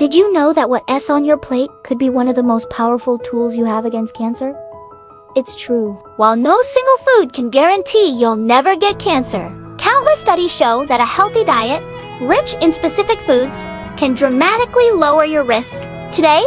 Did you know that what's on your plate could be one of the most powerful tools you have against cancer? It's true. While no single food can guarantee you'll never get cancer, countless studies show that a healthy diet, rich in specific foods, can dramatically lower your risk. Today,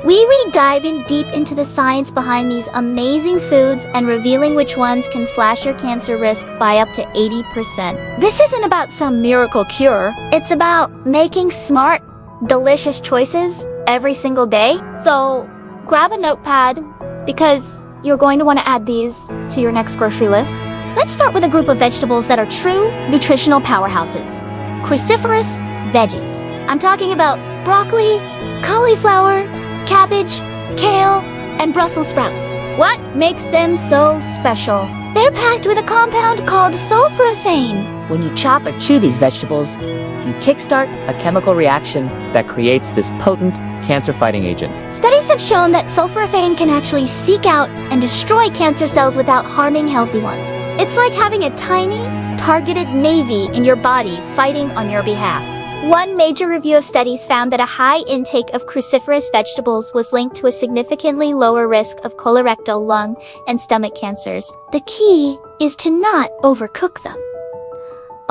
we dive in deep into the science behind these amazing foods and revealing which ones can slash your cancer risk by up to 80%. This isn't about some miracle cure. It's about making smart, delicious choices every single day. So grab a notepad because you're going to want to add these to your next grocery list. Let's start with a group of vegetables that are true nutritional powerhouses. Cruciferous veggies. I'm talking about broccoli, cauliflower, cabbage, kale, and Brussels sprouts. What makes them so special? They're packed with a compound called sulforaphane. When you chop or chew these vegetables, you kickstart a chemical reaction that creates this potent cancer-fighting agent. Studies have shown that sulforaphane can actually seek out and destroy cancer cells without harming healthy ones. It's like having a tiny, targeted navy in your body fighting on your behalf. One major review of studies found that a high intake of cruciferous vegetables was linked to a significantly lower risk of colorectal, lung, and stomach cancers. The key is to not overcook them.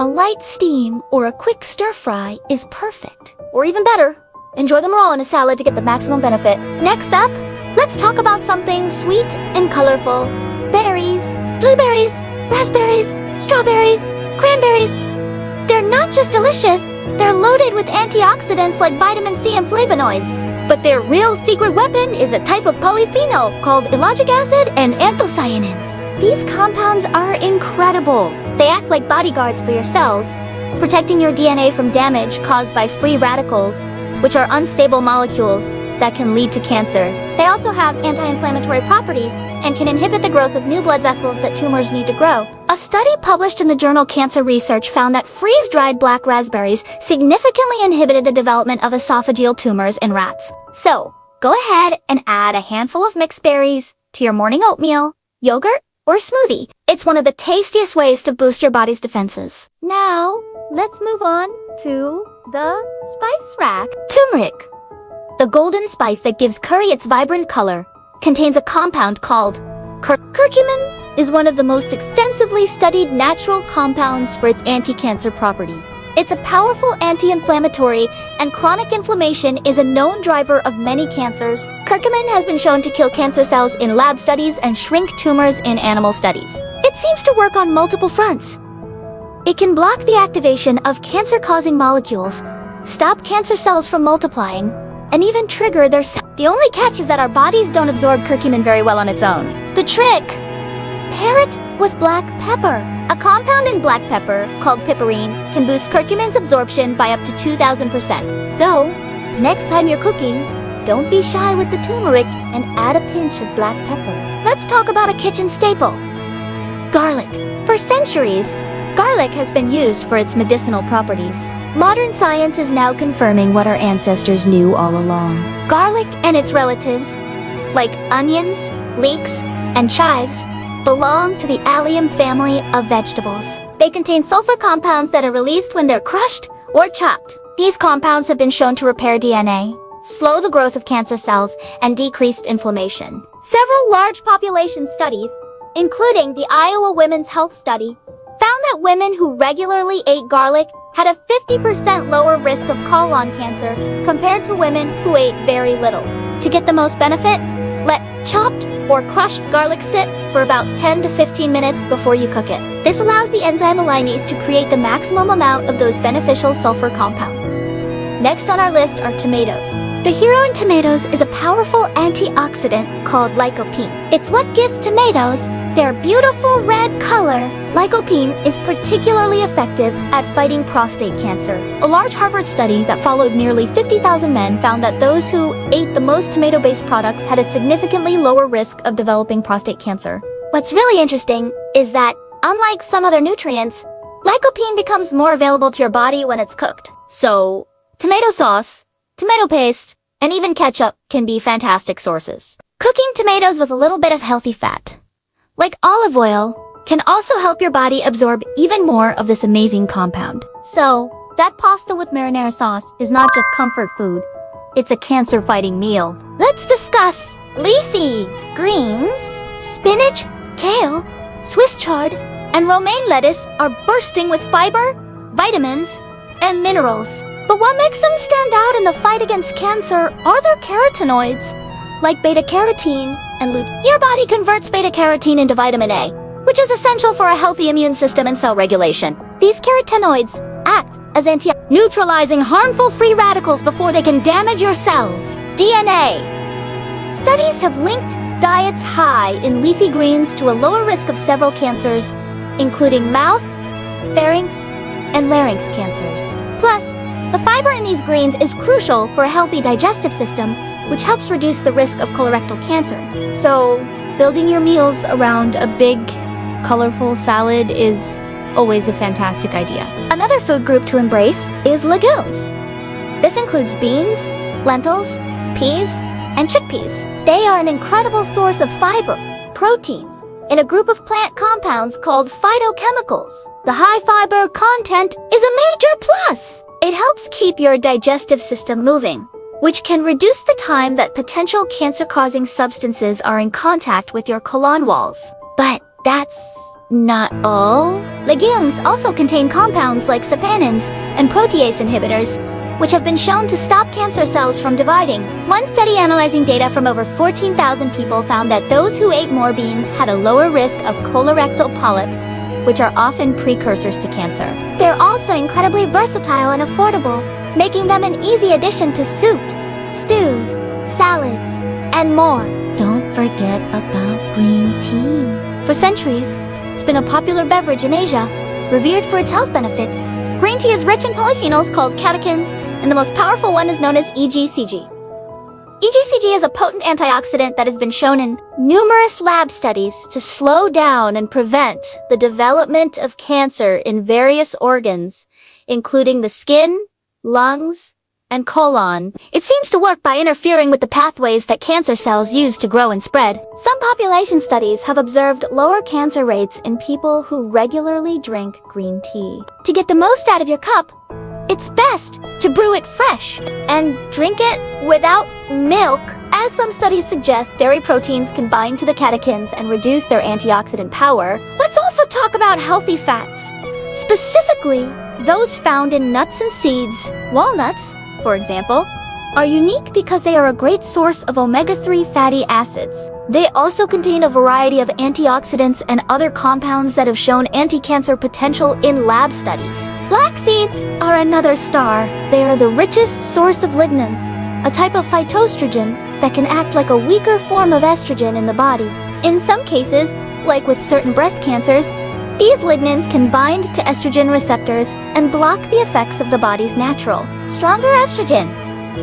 A light steam or a quick stir-fry is perfect. Or even better, enjoy them raw in a salad to get the maximum benefit. Next up, let's talk about something sweet and colorful. Berries, blueberries, raspberries, strawberries, cranberries. They're not just delicious, they're loaded with antioxidants like vitamin C and flavonoids. But their real secret weapon is a type of polyphenol called ellagic acid and anthocyanins. These compounds are incredible. They act like bodyguards for your cells, protecting your DNA from damage caused by free radicals, which are unstable molecules that can lead to cancer. They also have anti-inflammatory properties and can inhibit the growth of new blood vessels that tumors need to grow. A study published in the journal Cancer Research found that freeze-dried black raspberries significantly inhibited the development of esophageal tumors in rats. So, go ahead and add a handful of mixed berries to your morning oatmeal, yogurt, or smoothie. It's one of the tastiest ways to boost your body's defenses. Now, let's move on to the spice rack. Turmeric, the golden spice that gives curry its vibrant color, contains a compound called curcumin. Is one of the most extensively studied natural compounds for its anti-cancer properties. It's a powerful anti-inflammatory, and chronic inflammation is a known driver of many cancers. Curcumin has been shown to kill cancer cells in lab studies and shrink tumors in animal studies. It seems to work on multiple fronts. It can block the activation of cancer-causing molecules, stop cancer cells from multiplying, and even trigger their The only catch is that our bodies don't absorb curcumin very well on its own. The trick: pair it with black pepper. A compound in black pepper, called piperine, can boost curcumin's absorption by up to 2,000%. So, next time you're cooking, don't be shy with the turmeric and add a pinch of black pepper. Let's talk about a kitchen staple: garlic. For centuries, garlic has been used for its medicinal properties. Modern science is now confirming what our ancestors knew all along. Garlic and its relatives, like onions, leeks, and chives, belong to the allium family of vegetables. They contain sulfur compounds that are released when they're crushed or chopped. These compounds have been shown to repair DNA, slow the growth of cancer cells, and decrease inflammation. Several large population studies, including the Iowa Women's Health Study, found that women who regularly ate garlic had a 50% lower risk of colon cancer compared to women who ate very little. To get the most benefit, let chopped or crushed garlic sit for about 10 to 15 minutes before you cook it. This allows the enzyme alinase to create the maximum amount of those beneficial sulfur compounds. Next on our list are tomatoes. The hero in tomatoes is a powerful antioxidant called lycopene. It's what gives tomatoes their beautiful red color. Lycopene is particularly effective at fighting prostate cancer. A large Harvard study that followed nearly 50,000 men found that those who ate the most tomato-based products had a significantly lower risk of developing prostate cancer. What's really interesting is that, unlike some other nutrients, lycopene becomes more available to your body when it's cooked. So, tomato sauce, tomato paste, and even ketchup can be fantastic sources. Cooking tomatoes with a little bit of healthy fat, like olive oil, can also help your body absorb even more of this amazing compound. So, that pasta with marinara sauce is not just comfort food, it's a cancer-fighting meal. Let's discuss leafy greens. Spinach, kale, Swiss chard, and romaine lettuce are bursting with fiber, vitamins, and minerals. But what makes them stand out in the fight against cancer are their carotenoids, like beta-carotene and lutein. Your body converts beta-carotene into vitamin A, which is essential for a healthy immune system and cell regulation. These carotenoids act as neutralizing harmful free radicals before they can damage your cells. DNA. Studies have linked diets high in leafy greens to a lower risk of several cancers, including mouth, pharynx, and larynx cancers. Plus, the fiber in these greens is crucial for a healthy digestive system, which helps reduce the risk of colorectal cancer. So, building your meals around a big, colorful salad is always a fantastic idea. Another food group to embrace is legumes. This includes beans, lentils, peas, and chickpeas. They are an incredible source of fiber, protein, in a group of plant compounds called phytochemicals. The high fiber content is a major plus. It helps keep your digestive system moving, which can reduce the time that potential cancer-causing substances are in contact with your colon walls. But that's not all. Legumes also contain compounds like saponins and protease inhibitors, which have been shown to stop cancer cells from dividing. One study analyzing data from over 14,000 people found that those who ate more beans had a lower risk of colorectal polyps, which are often precursors to cancer. They're also incredibly versatile and affordable, making them an easy addition to soups, stews, salads, and more. Don't forget about green tea. For centuries, it's been a popular beverage in Asia, revered for its health benefits. Green tea is rich in polyphenols called catechins, and the most powerful one is known as EGCG. EGCG is a potent antioxidant that has been shown in numerous lab studies to slow down and prevent the development of cancer in various organs, including the skin, lungs, and colon. It seems to work by interfering with the pathways that cancer cells use to grow and spread. Some population studies have observed lower cancer rates in people who regularly drink green tea. To get the most out of your cup, it's best to brew it fresh and drink it without milk. As some studies suggest, dairy proteins can bind to the catechins and reduce their antioxidant power. Let's also talk about healthy fats, specifically those found in nuts and seeds. Walnuts, for example, are unique because they are a great source of omega-3 fatty acids. They also contain a variety of antioxidants and other compounds that have shown anti-cancer potential in lab studies. Flax seeds are another star. They are the richest source of lignans, a type of phytoestrogen that can act like a weaker form of estrogen in the body. In some cases, like with certain breast cancers, these lignans can bind to estrogen receptors and block the effects of the body's natural, stronger estrogen,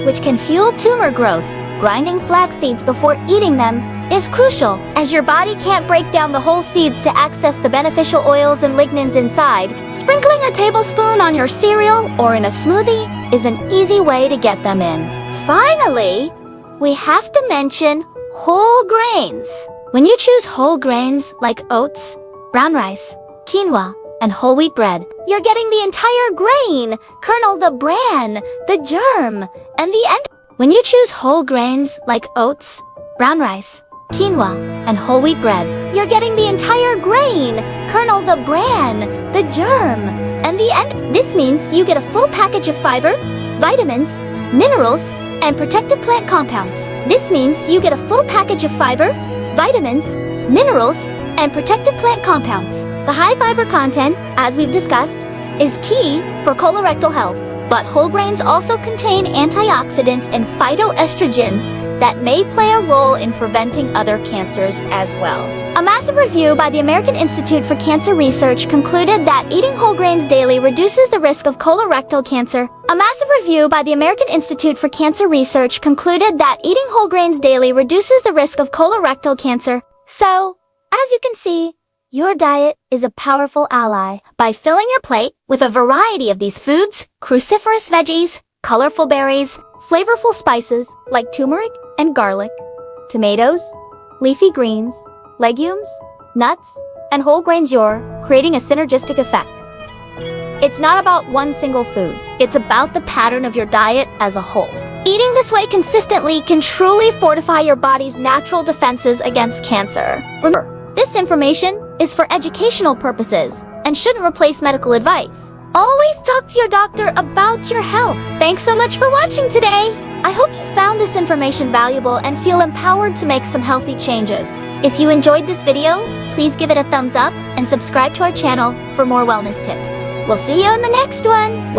which can fuel tumor growth. Grinding flax seeds before eating them is crucial, as your body can't break down the whole seeds to access the beneficial oils and lignans inside. Sprinkling a tablespoon on your cereal or in a smoothie is an easy way to get them in. Finally, we have to mention whole grains. When you choose whole grains like oats, brown rice, quinoa, and whole wheat bread, you're getting the entire grain, kernel, the bran, the germ, and the end. When you choose whole grains like oats, brown rice, quinoa, and whole wheat bread, you're getting the entire grain, kernel, the bran, the germ, and the end. This means you get a full package of fiber, vitamins, minerals, and protected plant compounds. This means you get a full package of fiber, vitamins, minerals, and protected plant compounds. The high fiber content, as we've discussed, is key for colorectal health. But whole grains also contain antioxidants and phytoestrogens that may play a role in preventing other cancers as well. A massive review by the American Institute for Cancer Research concluded that eating whole grains daily reduces the risk of colorectal cancer. A massive review by the American Institute for Cancer Research concluded that eating whole grains daily reduces the risk of colorectal cancer. So, as you can see, your diet is a powerful ally. By filling your plate with a variety of these foods, cruciferous veggies, colorful berries, flavorful spices like turmeric and garlic, tomatoes, leafy greens, legumes, nuts, and whole grains, you're creating a synergistic effect. It's not about one single food. It's about the pattern of your diet as a whole. Eating this way consistently can truly fortify your body's natural defenses against cancer. Remember, this information is for educational purposes and shouldn't replace medical advice. Always talk to your doctor about your health. Thanks so much for watching today. I hope you found this information valuable and feel empowered to make some healthy changes. If you enjoyed this video, please give it a thumbs up and subscribe to our channel for more wellness tips. We'll see you in the next one.